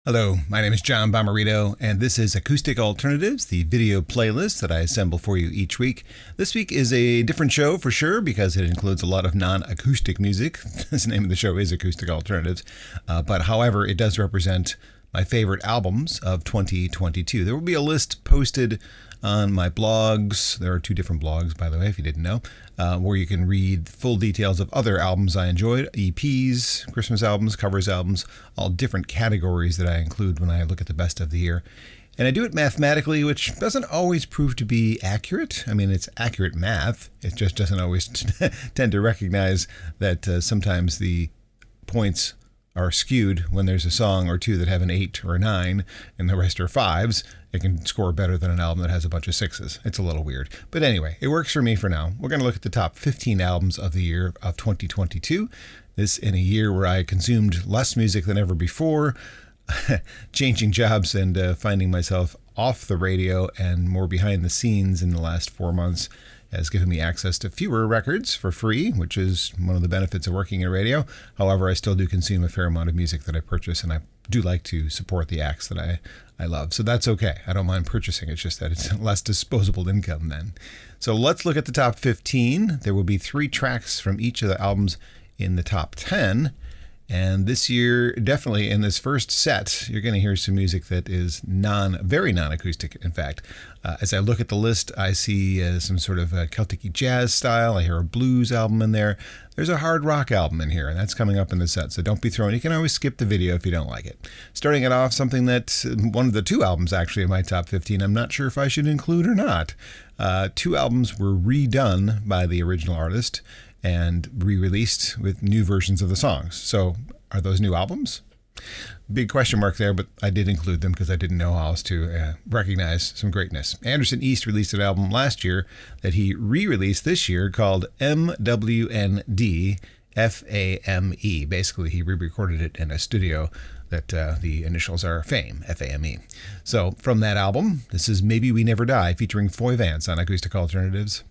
Hello, my name is John Bommarito, and this is Acoustic Alternatives, the video playlist that I assemble for you each week. This week is a different show for sure because it includes a lot of non-acoustic music. The name of the show is Acoustic Alternatives, but however, it does represent my favorite albums of 2022. There will be a list posted on my blogs. There are two different blogs, by the way, if you didn't know, where you can read full details of other albums I enjoyed, EPs, Christmas albums, covers albums, all different categories that I include when I look at the best of the year. And I do it mathematically, which doesn't always prove to be accurate. I mean, it's accurate math. It just doesn't always tend to recognize that sometimes the points are skewed when there's a song or two that have an 8 or a 9 and the rest are 5s. It can score better than an album that has a bunch of 6s. It's a little weird. But anyway, it works for me for now. We're going to look at the top 15 albums of the year of 2022. This in a year where I consumed less music than ever before, changing jobs and finding myself off the radio and more behind the scenes in the last 4 months has given me access to fewer records for free, which is one of the benefits of working in radio. However, I still do consume a fair amount of music that I purchase, and I do like to support the acts that I love. So that's okay. I don't mind purchasing. It's just that it's less disposable income then. So let's look at the top 15. There will be 3 tracks from each of the albums in the top 10. And this year, definitely in this first set, you're going to hear some music that is very non-acoustic, in fact. As I look at the list, I see some sort of Celtic jazz style. I hear a blues album in there. There's a hard rock album in here, and that's coming up in the set, so don't be thrown. You can always skip the video if you don't like it. Starting it off, something that one of the 2 albums actually in my top 15, I'm not sure if I should include or not. 2 albums were redone by the original artist and re-released with new versions of the songs. So are those new albums? Big question mark there, but I did include them because I didn't know how else to recognize some greatness. Anderson East released an album last year that he re-released this year called MWND FAME. Basically, he re-recorded it in a studio that the initials are FAME, F-A-M-E. So from that album, this is Maybe We Never Die featuring Foy Vance on Acoustic Alternatives.